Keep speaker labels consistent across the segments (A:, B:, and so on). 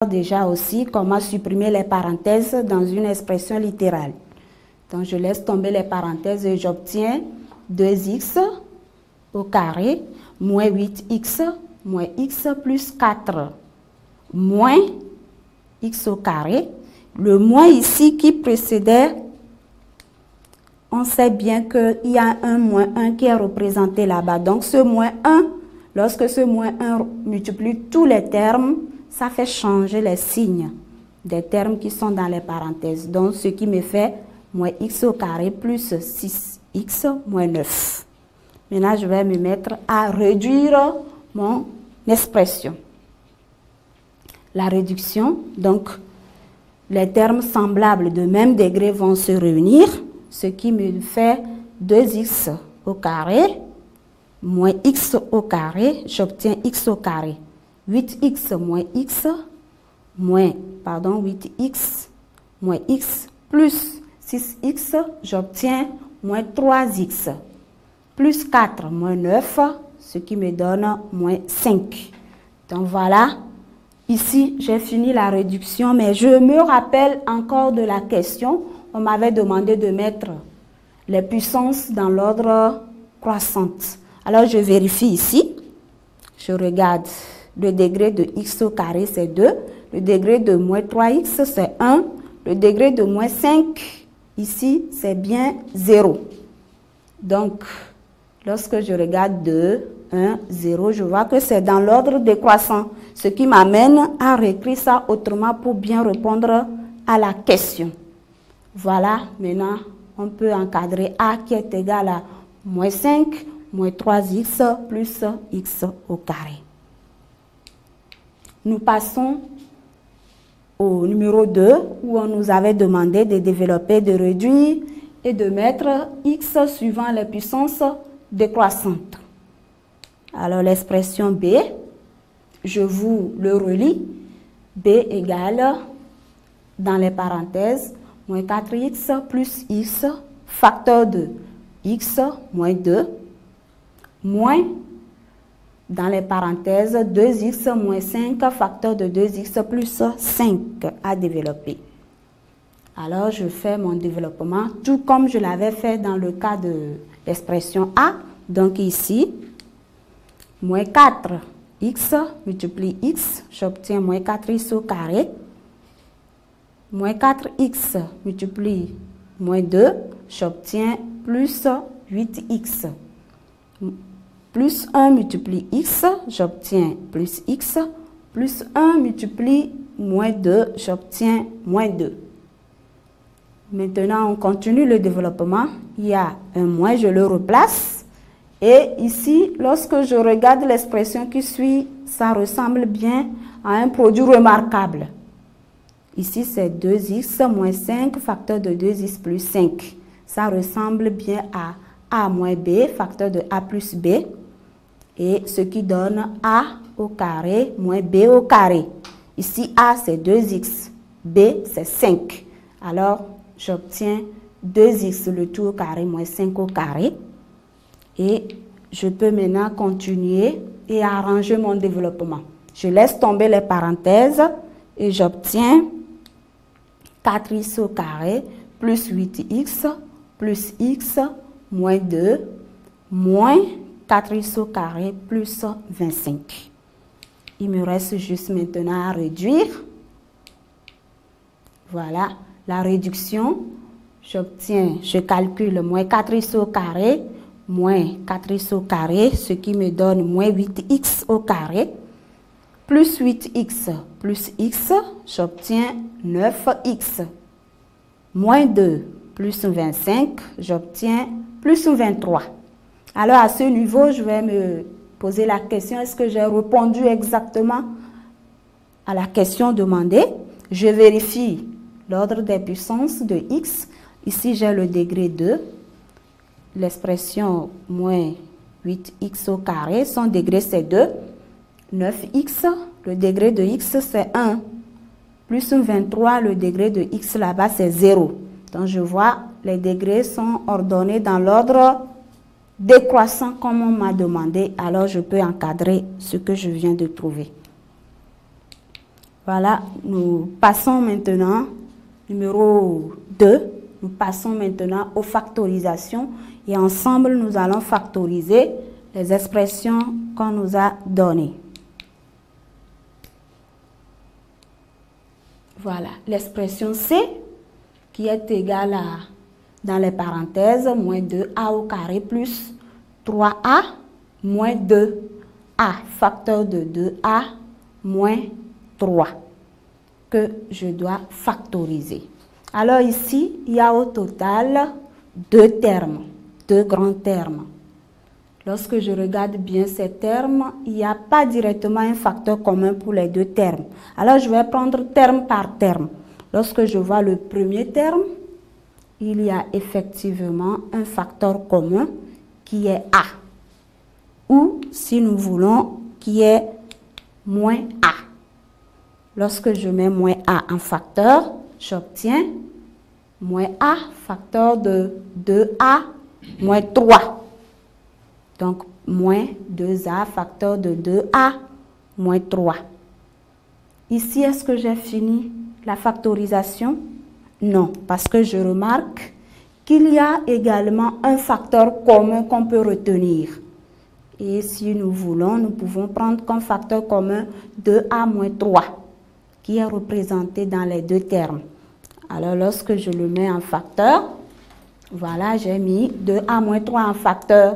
A: Déjà aussi comment supprimer les parenthèses dans une expression littérale. Donc je laisse tomber les parenthèses et j'obtiens 2x au carré moins 8x moins x plus 4 moins x au carré. Le moins ici qui précédait, on sait bien qu'il y a un moins 1 qui est représenté là-bas. Donc ce moins 1, lorsque ce moins 1 multiplie tous les termes, ça fait changer les signes des termes qui sont dans les parenthèses. Donc, ce qui me fait moins x au carré plus 6x moins 9. Maintenant, je vais me mettre à réduire mon expression. La réduction, donc, les termes semblables de même degré vont se réunir, ce qui me fait 2x au carré moins x au carré, j'obtiens x au carré. 8x moins x moins, 8x moins x plus 6x, j'obtiens moins 3x plus 4 moins 9, ce qui me donne moins 5. Donc voilà, ici j'ai fini la réduction, mais je me rappelle encore de la question. On m'avait demandé de mettre les puissances dans l'ordre croissante. Alors je vérifie ici, je regarde. Le degré de x au carré, c'est 2. Le degré de moins 3x, c'est 1. Le degré de moins 5, ici, c'est bien 0. Donc, lorsque je regarde 2, 1, 0, je vois que c'est dans l'ordre décroissant. Ce qui m'amène à réécrire ça autrement pour bien répondre à la question. Voilà, maintenant, on peut encadrer a qui est égal à moins 5, moins 3x plus x au carré. Nous passons au numéro 2 où on nous avait demandé de développer, de réduire et de mettre x suivant les puissances décroissantes. Alors l'expression b, je vous le relis. B égale, dans les parenthèses, moins 4x plus x, facteur de x moins 2, moins, dans les parenthèses, 2x moins 5, facteur de 2x plus 5 à développer. Alors, je fais mon développement tout comme je l'avais fait dans le cas de l'expression A. Donc ici, moins 4x multiplie x, j'obtiens moins 4x au carré. Moins 4x multiplie moins 2, j'obtiens plus 8x. Plus 1 multiplie x, j'obtiens plus x. Plus 1 multiplie moins 2, j'obtiens moins 2. Maintenant, on continue le développement. Il y a un moins, je le replace. Et ici, lorsque je regarde l'expression qui suit, ça ressemble bien à un produit remarquable. Ici, c'est 2x moins 5, facteur de 2x plus 5. Ça ressemble bien à a moins b, facteur de a plus b. Et ce qui donne a au carré moins b au carré. Ici, a, c'est 2x. B, c'est 5. Alors, j'obtiens 2x le tout au carré moins 5 au carré. Et je peux maintenant continuer et arranger mon développement. Je laisse tomber les parenthèses et j'obtiens 4x au carré plus 8x plus x moins 2 moins 4x au carré plus 25. Il me reste juste maintenant à réduire. Voilà, la réduction, je calcule moins 4x au carré, moins 4x au carré, ce qui me donne moins 8x au carré, plus 8x plus x, j'obtiens 9x, moins 2 plus 25, j'obtiens plus 23. Alors à ce niveau, je vais me poser la question, est-ce que j'ai répondu exactement à la question demandée? Je vérifie l'ordre des puissances de x. Ici, j'ai le degré 2. L'expression moins 8x au carré, son degré c'est 2. 9x, le degré de x c'est 1. Plus 23, le degré de x là-bas c'est 0. Donc je vois, les degrés sont ordonnés dans l'ordre décroissant comme on m'a demandé. Alors je peux encadrer ce que je viens de trouver. Voilà, nous passons maintenant, numéro 2, nous passons maintenant aux factorisations et ensemble nous allons factoriser les expressions qu'on nous a données. Voilà, l'expression C qui est égale à, dans les parenthèses, moins 2a au carré plus 3a moins 2a, facteur de 2a moins 3, que je dois factoriser. Alors ici, il y a au total 2 termes, 2 grands termes. Lorsque je regarde bien ces termes, il n'y a pas directement un facteur commun pour les 2 termes. Alors je vais prendre terme par terme. Lorsque je vois le premier terme, il y a effectivement un facteur commun qui est A. Ou, si nous voulons, qui est moins A. Lorsque je mets moins A en facteur, j'obtiens moins A, facteur de 2A moins 3. Donc, moins 2A, facteur de 2A moins 3. Ici, est-ce que j'ai fini la factorisation? Non, parce que je remarque qu'il y a également un facteur commun qu'on peut retenir. Et si nous voulons, nous pouvons prendre comme facteur commun 2A moins 3, qui est représenté dans les 2 termes. Alors, lorsque je le mets en facteur, voilà, j'ai mis 2A moins 3 en facteur.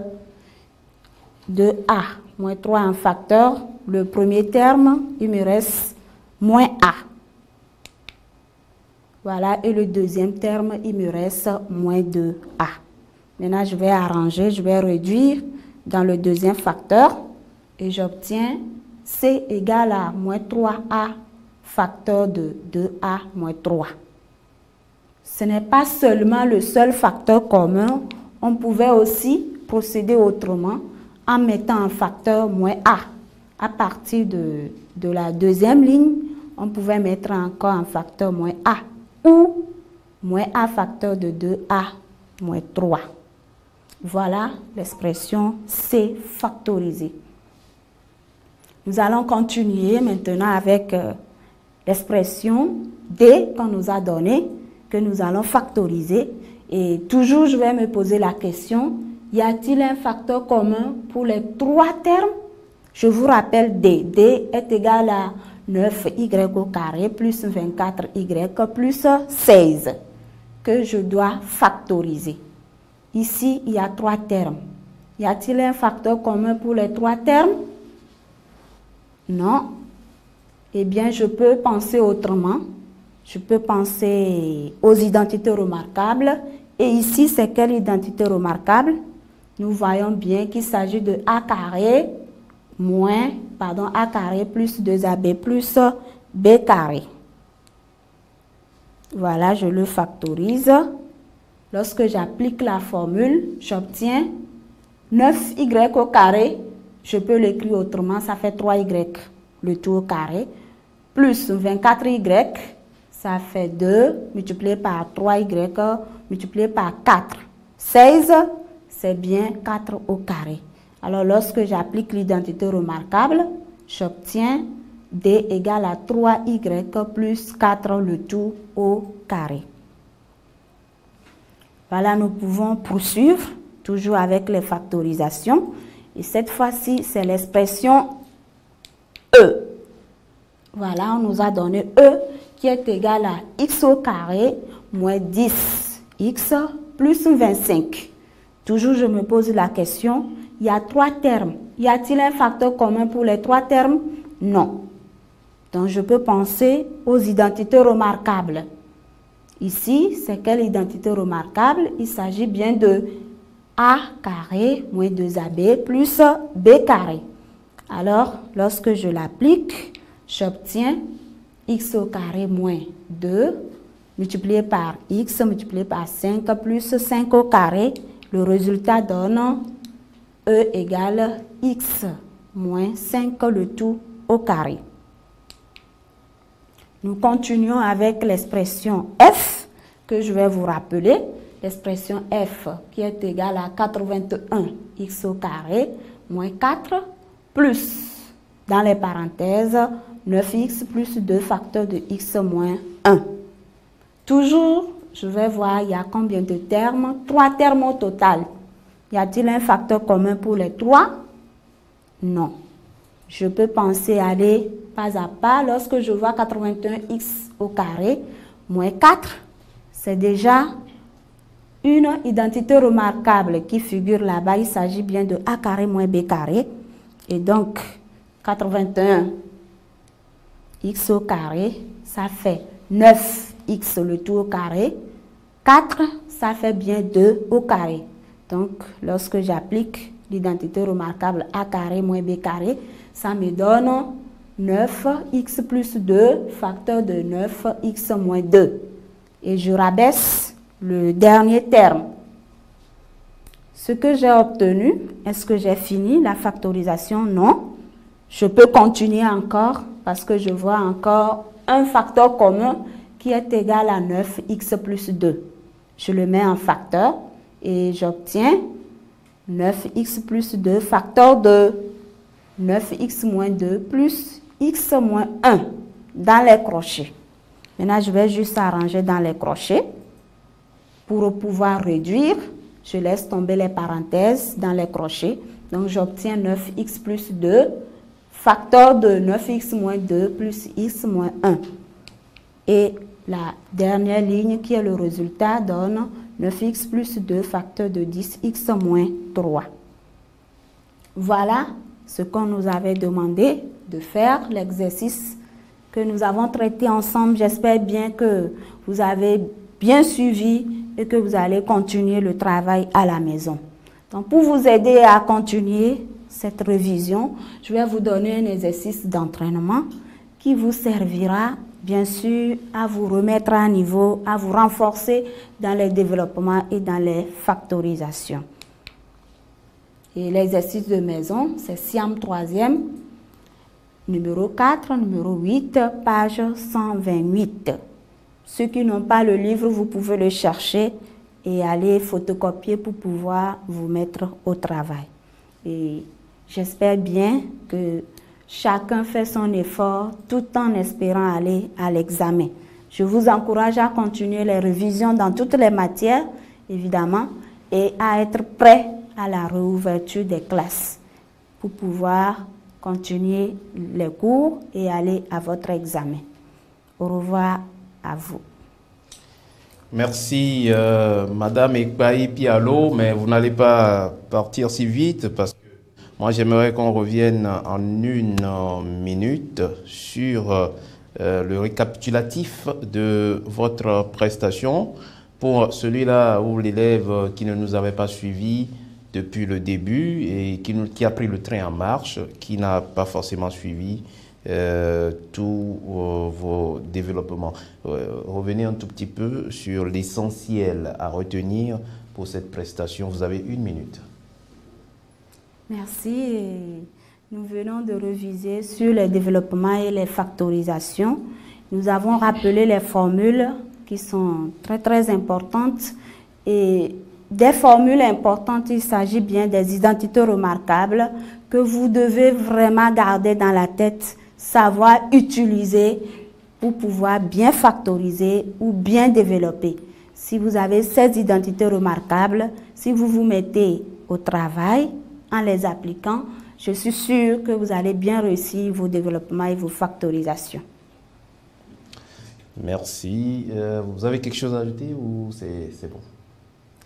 A: 2A moins 3 en facteur. Le premier terme, il me reste moins A. Voilà, et le deuxième terme, il me reste moins 2A. Maintenant, je vais arranger, je vais réduire dans le deuxième facteur et j'obtiens C égale à moins 3A, facteur de 2A moins 3. Ce n'est pas seulement le seul facteur commun, on pouvait aussi procéder autrement en mettant un facteur moins A. À partir de la deuxième ligne, on pouvait mettre encore un facteur moins A ou moins A facteur de 2A moins 3. Voilà l'expression C factorisée. Nous allons continuer maintenant avec l'expression D qu'on nous a donnée, que nous allons factoriser. Et toujours, je vais me poser la question, y a-t-il un facteur commun pour les 3 termes? Je vous rappelle D. D est égal à 9y au carré plus 24y plus 16 que je dois factoriser. Ici, il y a 3 termes. Y a-t-il un facteur commun pour les 3 termes? Non. Eh bien, je peux penser autrement. Je peux penser aux identités remarquables. Et ici, c'est quelle identité remarquable? Nous voyons bien qu'il s'agit de a carré moins, a carré plus 2ab plus b carré. Voilà, je le factorise. Lorsque j'applique la formule, j'obtiens 9y au carré. Je peux l'écrire autrement, ça fait 3y, le tout au carré, plus 24y, ça fait 2 multiplié par 3y multiplié par 4. 16, c'est bien 4 au carré. Alors, lorsque j'applique l'identité remarquable, j'obtiens D égale à 3y plus 4, le tout au carré. Voilà, nous pouvons poursuivre, toujours avec les factorisations. Et cette fois-ci, c'est l'expression E. Voilà, on nous a donné E qui est égal à x au carré moins 10x plus 25. Toujours, je me pose la question, il y a 3 termes. Y a-t-il un facteur commun pour les 3 termes? Non. Donc, je peux penser aux identités remarquables. Ici, c'est quelle identité remarquable? Il s'agit bien de a carré moins 2ab plus b carré. Alors, lorsque je l'applique, j'obtiens x au carré moins 2 multiplié par x multiplié par 5 plus 5 au carré. Le résultat donne E égale x moins 5, le tout au carré. Nous continuons avec l'expression f que je vais vous rappeler. L'expression f qui est égale à 81x au carré moins 4 plus, dans les parenthèses, 9x plus 2 facteur de x moins 1. Toujours, je vais voir, il y a combien de termes? 3 termes au total. Y a-t-il un facteur commun pour les 3? Non. Je peux penser aller pas à pas. Lorsque je vois 81x au carré moins 4, c'est déjà une identité remarquable qui figure là-bas. Il s'agit bien de a carré moins b carré. Et donc, 81x au carré, ça fait 9x le tout au carré. 4, ça fait bien 2 au carré. Donc, lorsque j'applique l'identité remarquable a carré moins b carré, ça me donne 9x plus 2, facteur de 9x moins 2. Et je rabaisse le dernier terme. Ce que j'ai obtenu, est-ce que j'ai fini la factorisation? Non. Je peux continuer encore parce que je vois encore un facteur commun qui est égal à 9x plus 2. Je le mets en facteur et j'obtiens 9x plus 2 facteur de 9x moins 2 plus x moins 1 dans les crochets. Maintenant, je vais juste arranger dans les crochets. Pour pouvoir réduire, je laisse tomber les parenthèses dans les crochets. Donc, j'obtiens 9x plus 2 facteur de 9x moins 2 plus x moins 1. Et la dernière ligne qui est le résultat donne 9x plus 2 facteur de 10x moins 3. Voilà ce qu'on nous avait demandé de faire, l'exercice que nous avons traité ensemble. J'espère bien que vous avez bien suivi et que vous allez continuer le travail à la maison. Donc, pour vous aider à continuer cette révision, je vais vous donner un exercice d'entraînement qui vous servira bien sûr à vous remettre à niveau, à vous renforcer dans les développements et dans les factorisations. Et l'exercice de maison, c'est Siam 3e, numéro 4, numéro 8, page 128. Ceux qui n'ont pas le livre, vous pouvez le chercher et aller photocopier pour pouvoir vous mettre au travail. Et j'espère bien que chacun fait son effort tout en espérant aller à l'examen. Je vous encourage à continuer les révisions dans toutes les matières, évidemment, et à être prêt à la réouverture des classes pour pouvoir continuer les cours et aller à votre examen. Au revoir à vous.
B: Merci Madame Ekbaï Pialo, mais vous n'allez pas partir si vite parce que moi j'aimerais qu'on revienne en une minute sur le récapitulatif de votre prestation pour celui-là où l'élève qui ne nous avait pas suivi depuis le début et qui a pris le train en marche, qui n'a pas forcément suivi tous vos développements. Revenez un tout petit peu sur l'essentiel à retenir pour cette prestation. Vous avez une minute.
A: Merci. Nous venons de réviser sur les développements et les factorisations. Nous avons rappelé les formules qui sont très importantes. Et des formules importantes, il s'agit bien des identités remarquables que vous devez vraiment garder dans la tête, savoir utiliser pour pouvoir bien factoriser ou bien développer. Si vous avez ces identités remarquables, si vous vous mettez au travail en les appliquant, je suis sûre que vous allez bien réussir vos développements et vos factorisations.
B: Merci. Vous avez quelque chose à ajouter ou c'est bon?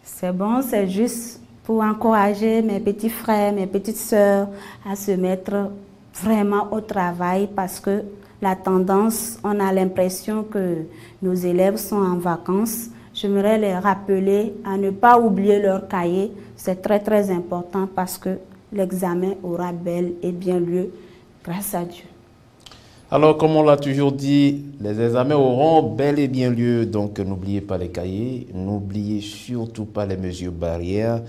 A: C'est bon, c'est juste pour encourager mes petits frères, mes petites sœurs à se mettre vraiment au travail parce que la tendance, on a l'impression que nos élèves sont en vacances. J'aimerais les rappeler à ne pas oublier leur cahier. C'est très important parce que l'examen aura bel et bien lieu grâce à Dieu.
B: Alors, comme on l'a toujours dit, les examens auront bel et bien lieu. Donc, n'oubliez pas les cahiers, n'oubliez surtout pas les mesures barrières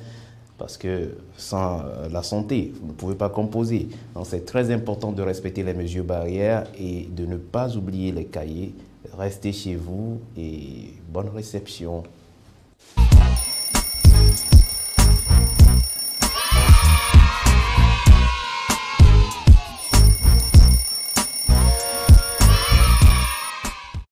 B: parce que sans la santé, vous ne pouvez pas composer. Donc, c'est très important de respecter les mesures barrières et de ne pas oublier les cahiers. Restez chez vous et bonne réception.